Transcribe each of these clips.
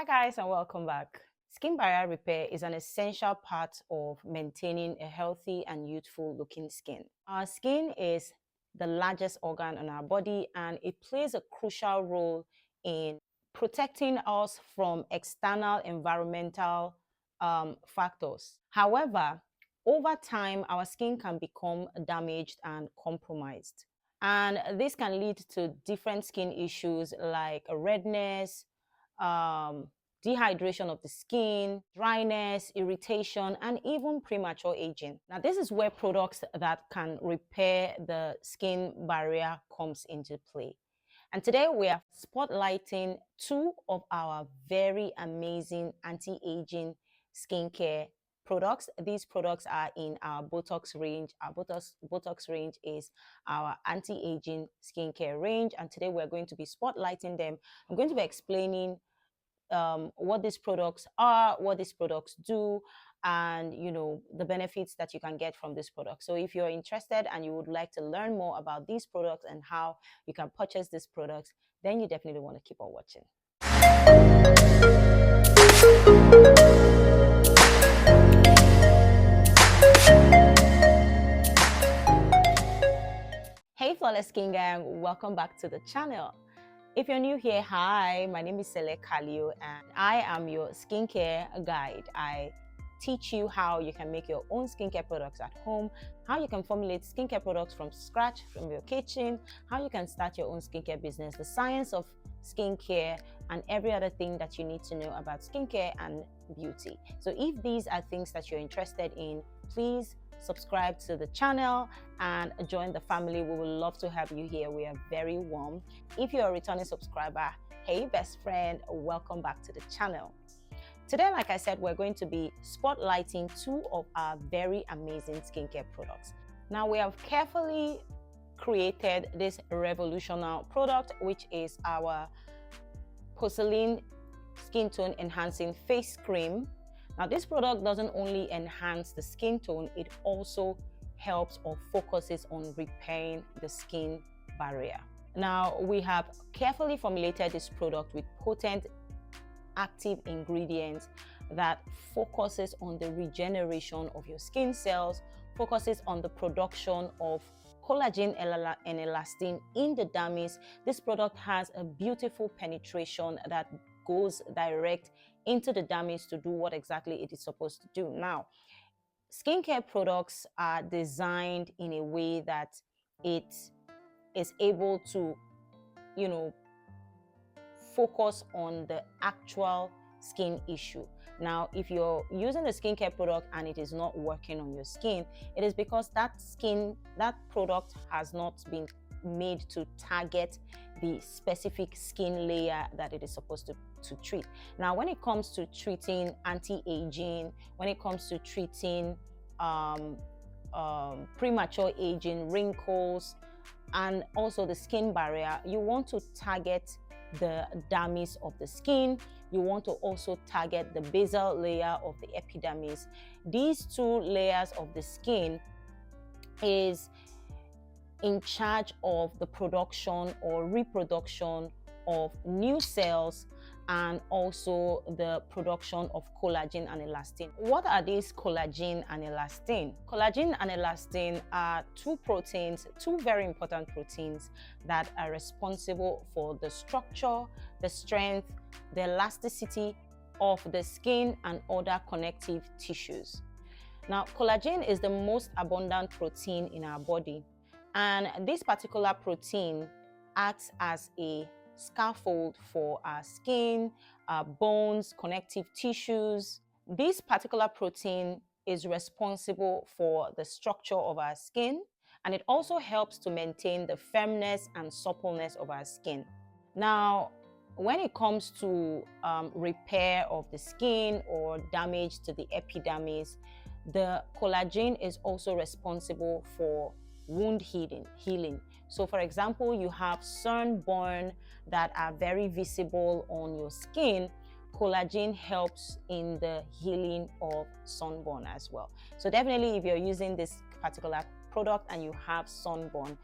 Hi guys and welcome back. Skin barrier repair is an essential part of maintaining a healthy and youthful looking skin. Our skin is the largest organ on our body and it plays a crucial role in protecting us from external environmental factors. However, over time, our skin can become damaged and compromised. And this can lead to different skin issues like redness, um, dehydration of the skin, dryness, irritation, and even premature aging. Now, this is where products that can repair the skin barrier comes into play. And today we are spotlighting two of our very amazing anti-aging skincare products. These products are in our Botox range. Our Botox range is our anti-aging skincare range. And today we're going to be spotlighting them. I'm going to be explaining what these products are, what these products do, and the benefits that you can get from this product. So if you're interested and you would like to learn more about these products and how you can purchase these products, then you definitely want to keep on watching. Hey Flawless Skin Gang, welcome back to the channel. If you're new here, hi, my name is Sele Kalio and I am your skincare guide. I teach you how you can make your own skincare products at home, how you can formulate skincare products from scratch from your kitchen, how you can start your own skincare business, the science of skincare, and every other thing that you need to know about skincare and beauty. So if these are things that you're interested in, please subscribe to the channel and join the family. We would love to have you here. We are very warm. If you're a returning subscriber, hey best friend, welcome back to the channel. Today, like I said, we're going to be spotlighting two of our very amazing skincare products. Now, we have carefully created this revolutionary product, which is our porcelain skin tone enhancing face cream. Now, this product doesn't only enhance the skin tone, it also helps or focuses on repairing the skin barrier. Now, we have carefully formulated this product with potent active ingredients that focuses on the regeneration of your skin cells, focuses on the production of collagen and elastin in the dermis. This product has a beautiful penetration that goes direct into the dermis to do what exactly it is supposed to do. Now, skincare products are designed in a way that it is able to, focus on the actual skin issue. Now, if you're using a skincare product and it is not working on your skin, it is because that product has not been made to target the specific skin layer that it is supposed to treat. Now, when it comes to treating anti-aging, when it comes to treating premature aging, wrinkles, and also the skin barrier, you want to target the dermis of the skin. You want to also target the basal layer of the epidermis. These two layers of the skin is in charge of the production or reproduction of new cells and also the production of collagen and elastin. What are these collagen and elastin? Collagen and elastin are two very important proteins that are responsible for the structure, the strength, the elasticity of the skin and other connective tissues. Now, collagen is the most abundant protein in our body, and this particular protein acts as a scaffold for our skin, our bones, connective tissues. This particular protein is responsible for the structure of our skin, and it also helps to maintain the firmness and suppleness of our skin. Now, when it comes to repair of the skin or damage to the epidermis, the collagen is also responsible for wound healing. So for example, you have sunburn that are very visible on your skin. Collagen helps in the healing of sunburn as well. So definitely, if you're using this particular product and you have sunburn,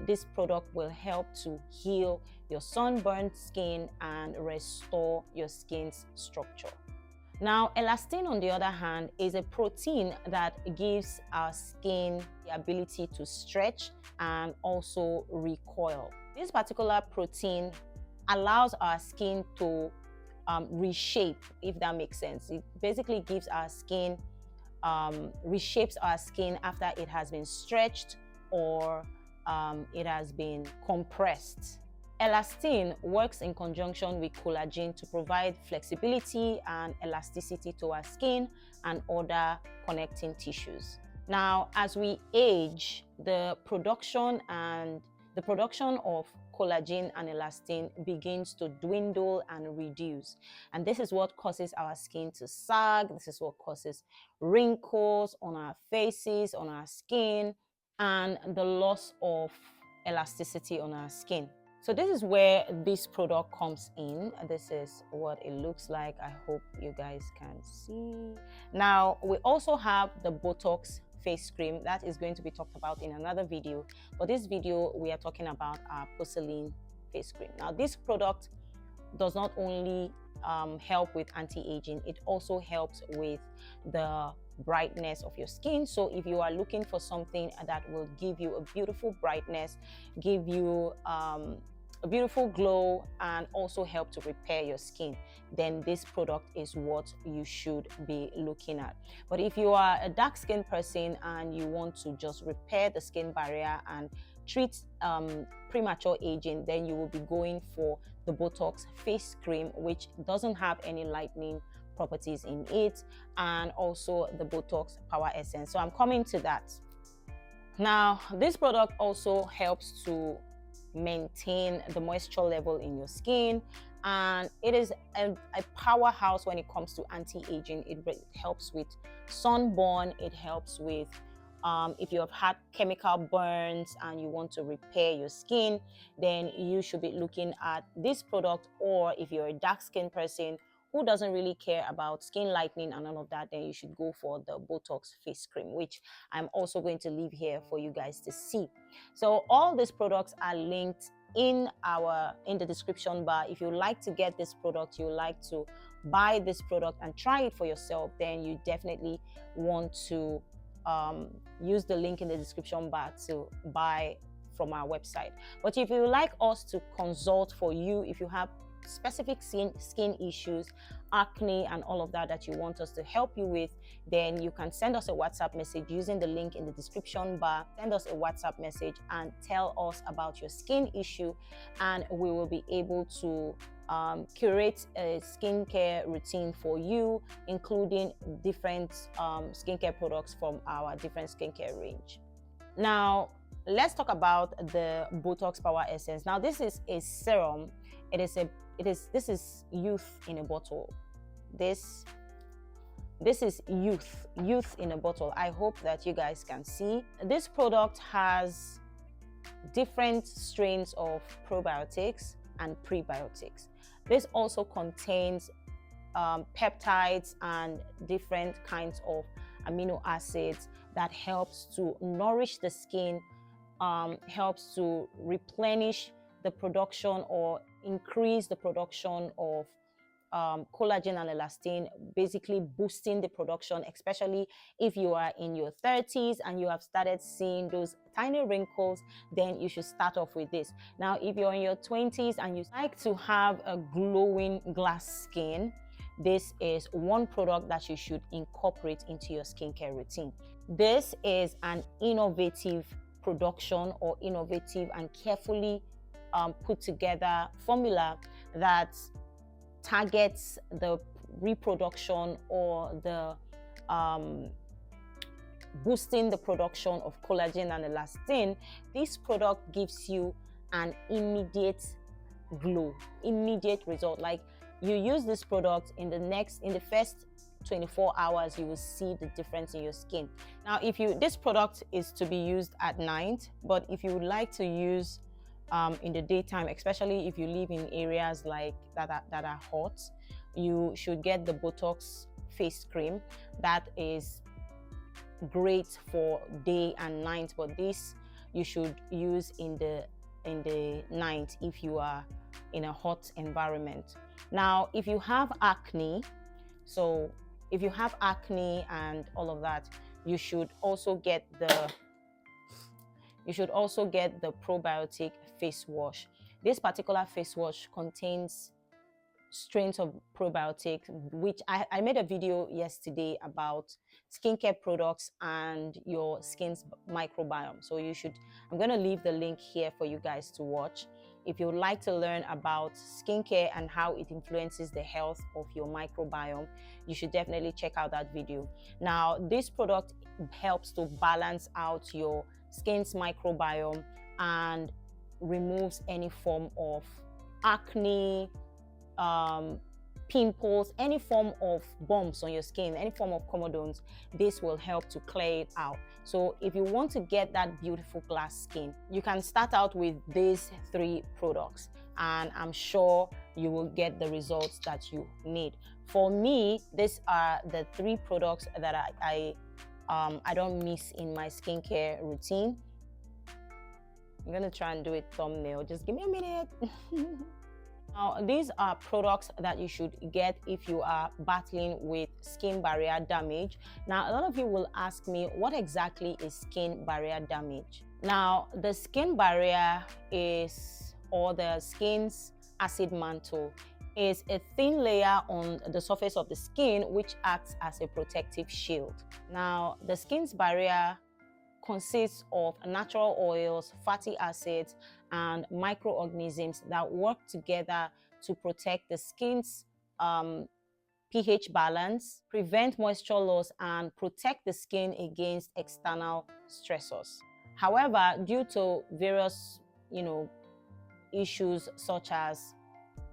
this product will help to heal your sunburned skin and restore your skin's structure. Now, elastin, on the other hand, is a protein that gives our skin the ability to stretch and also recoil. This particular protein allows our skin to reshape, if that makes sense. It basically gives our skin, reshapes our skin after it has been stretched or it has been compressed. Elastin works in conjunction with collagen to provide flexibility and elasticity to our skin and other connecting tissues. Now, as we age, the production of collagen and elastin begins to dwindle and reduce. And this is what causes our skin to sag. This is what causes wrinkles on our faces, on our skin, and the loss of elasticity on our skin. So this is where this product comes in. This is what it looks like. I hope you guys can see. Now, we also have the Botox face cream that is going to be talked about in another video. For this video, we are talking about our porcelain face cream. Now, this product does not only help with anti-aging, it also helps with the brightness of your skin. So if you are looking for something that will give you a beautiful brightness, give you a beautiful glow, and also help to repair your skin, then this product is what you should be looking at. But if you are a dark-skinned person and you want to just repair the skin barrier and treat premature aging, then you will be going for the Botox face cream, which doesn't have any lightening properties in it, and also the Botox Power Essence. So I'm coming to that. Now, this product also helps to maintain the moisture level in your skin, and it is a powerhouse when it comes to anti-aging. It helps with sunburn. It helps with if you have had chemical burns and you want to repair your skin, then you should be looking at this product. Or if you're a dark-skinned person who doesn't really care about skin lightening and all of that, then you should go for the Botox face cream, which I'm also going to leave here for you guys to see. So all these products are linked in the description bar. If you like to get this product, you like to buy this product and try it for yourself, then you definitely want to use the link in the description bar to buy from our website. But if you like us to consult for you, if you have specific skin issues, acne, and all of that you want us to help you with, then you can send us a WhatsApp message using the link in the description bar. Send us a WhatsApp message and tell us about your skin issue, and we will be able to curate a skincare routine for you, including different skincare products from our different skincare range. Now, let's talk about the Botox Power Essence. Now, this is a serum. This is youth in a bottle. This is youth in a bottle. I hope that you guys can see. This product has different strains of probiotics and prebiotics. This also contains peptides and different kinds of amino acids that helps to nourish the skin, helps to replenish the production or increase the production of collagen and elastin, basically boosting the production, especially if you are in your 30s and you have started seeing those tiny wrinkles, then you should start off with this. Now, if you're in your 20s and you like to have a glowing glass skin, this is one product that you should incorporate into your skincare routine. This is an innovative production or innovative and carefully put together formula that targets the reproduction or the boosting the production of collagen and elastin. This product gives you an immediate glow, immediate result. Like, you use this product in the first 24 hours, you will see the difference in your skin. Now, this product is to be used at night, but if you would like to use in the daytime, especially if you live in areas like that are hot, you should get the Botox face cream. That is great for day and night, but this you should use in the night if you are in a hot environment. Now, if you have acne, so if you have acne and all of that, you should also get the probiotic face wash. This particular face wash contains strains of probiotics, which I made a video yesterday about skincare products and your skin's microbiome. So I'm going to leave the link here for you guys to watch. If you would like to learn about skincare and how it influences the health of your microbiome, you should definitely check out that video. Now, this product helps to balance out your skin's microbiome and removes any form of acne, pimples, any form of bumps on your skin, any form of comedones. This will help to clear it out. So if you want to get that beautiful glass skin, you can start out with these 3 products, and I'm sure you will get the results that you need. For me, these are the 3 products that I don't miss in my skincare routine. I'm gonna try and do it thumbnail. Just give me a minute. Now, these are products that you should get if you are battling with skin barrier damage. Now, a lot of you will ask me, what exactly is skin barrier damage? Now, the skin barrier or the skin's acid mantle, is a thin layer on the surface of the skin which acts as a protective shield. Now, the skin's barrier consists of natural oils, fatty acids, and microorganisms that work together to protect the skin's pH balance, prevent moisture loss, and protect the skin against external stressors. However, due to various, issues such as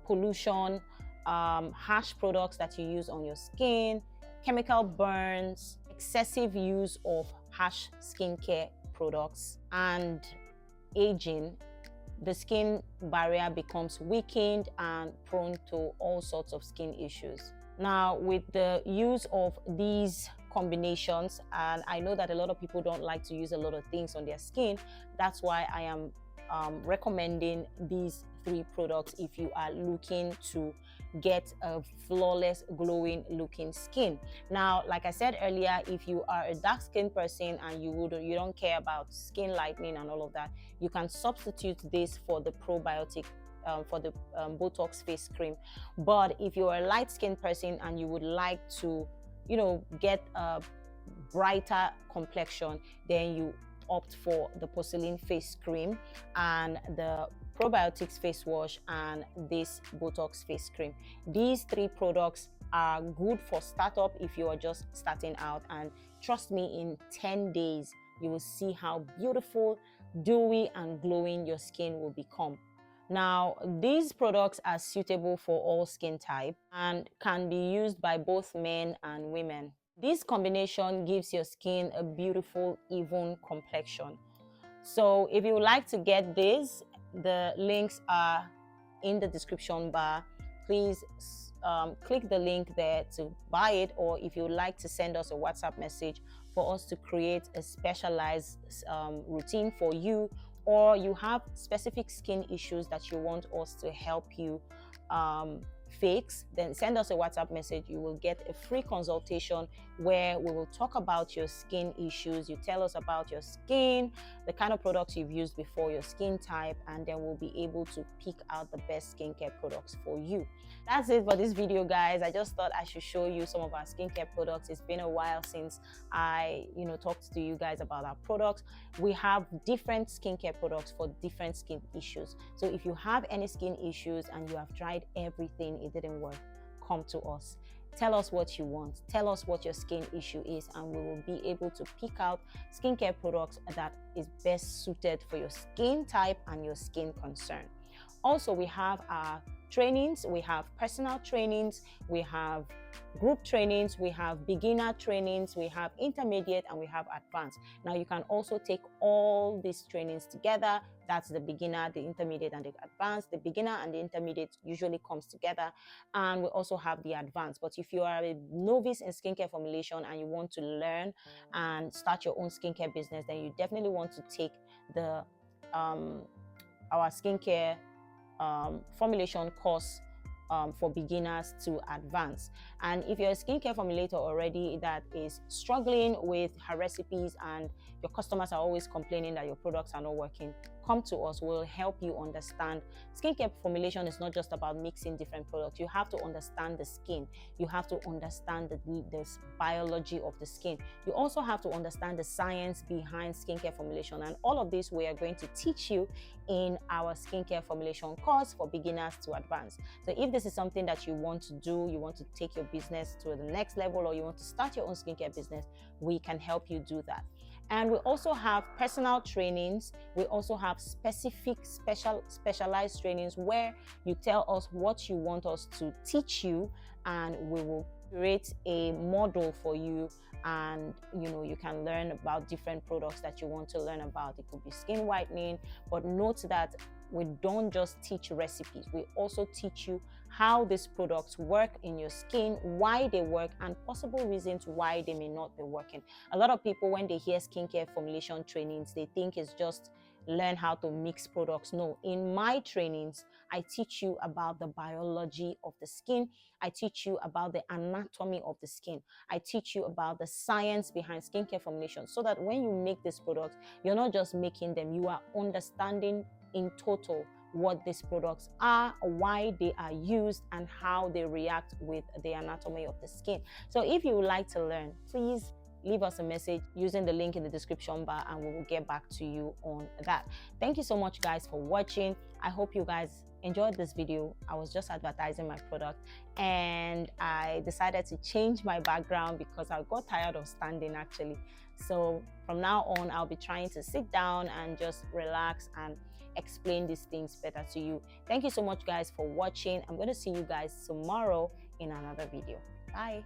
pollution, harsh products that you use on your skin, chemical burns, excessive use of harsh skincare products, and aging, the skin barrier becomes weakened and prone to all sorts of skin issues. Now, with the use of these combinations, and I know that a lot of people don't like to use a lot of things on their skin, that's why I am recommending these 3 products if you are looking to get a flawless, glowing looking skin. Now, like I said earlier, if you are a dark skinned person and you don't care about skin lightening and all of that, you can substitute this for the probiotic, for the Botox face cream. But if you're a light skinned person and you would like to, get a brighter complexion, then you opt for the porcelain face cream and the probiotics face wash and this Botox face cream. These 3 products are good for startup if you are just starting out, and trust me, in 10 days you will see how beautiful, dewy, and glowing your skin will become. Now, these products are suitable for all skin type and can be used by both men and women. This combination gives your skin a beautiful, even complexion. So if you would like to get this, the links are in the description bar. Please click the link there to buy it, or if you would like to send us a WhatsApp message for us to create a specialized routine for you, or you have specific skin issues that you want us to help you fix, then send us a WhatsApp message. You will get a free consultation where we will talk about your skin issues. You tell us about your skin, the kind of products you've used before, your skin type, and then we'll be able to pick out the best skincare products for you. That's it for this video, guys. I just thought I should show you some of our skincare products. It's been a while since I talked to you guys about our products. We have different skincare products for different skin issues. So if you have any skin issues and you have tried everything, it didn't work, come to us. Tell us what you want. Tell us what your skin issue is, and we will be able to pick out skincare products that is best suited for your skin type and your skin concern. Also, we have our trainings. We have personal trainings, we have group trainings, we have beginner trainings, we have intermediate, and we have advanced. Now you can also take all these trainings together. That's the beginner, the intermediate, and the advanced. The beginner and the intermediate usually comes together, and we also have the advanced. But if you are a novice in skincare formulation and you want to learn and start your own skincare business, then you definitely want to take the our skincare formulation course for beginners to advanced. And if you're a skincare formulator already that is struggling with her recipes and your customers are always complaining that your products are not working, come to us. We'll help you understand. Skincare formulation is not just about mixing different products. You have to understand the skin. You have to understand the biology of the skin. You also have to understand the science behind skincare formulation. And all of this we are going to teach you in our skincare formulation course for beginners to advanced. So if this is something that you want to do, you want to take your business to the next level, or you want to start your own skincare business, we can help you do that. And we also have personal trainings. We also have specialized trainings where you tell us what you want us to teach you, and we will create a model for you, and you can learn about different products that you want to learn about. It could be skin whitening, but note that we don't just teach recipes. We also teach you how these products work in your skin, why they work, and possible reasons why they may not be working. A lot of people, when they hear skincare formulation trainings, they think it's just learn how to mix products. No, in my trainings, I teach you about the biology of the skin. I teach you about the anatomy of the skin. I teach you about the science behind skincare formulation, so that when you make these products, you're not just making them, you are understanding in total what these products are, why they are used, and how they react with the anatomy of the skin. So if you would like to learn, please leave us a message using the link in the description bar, and we will get back to you on that. Thank you so much, guys, for watching. I hope you guys enjoyed this video. I was just advertising my product, and I decided to change my background because I got tired of standing, actually. So from now on, I'll be trying to sit down and just relax and explain these things better to you. Thank you so much, guys, for watching. I'm going to see you guys tomorrow in another video. Bye.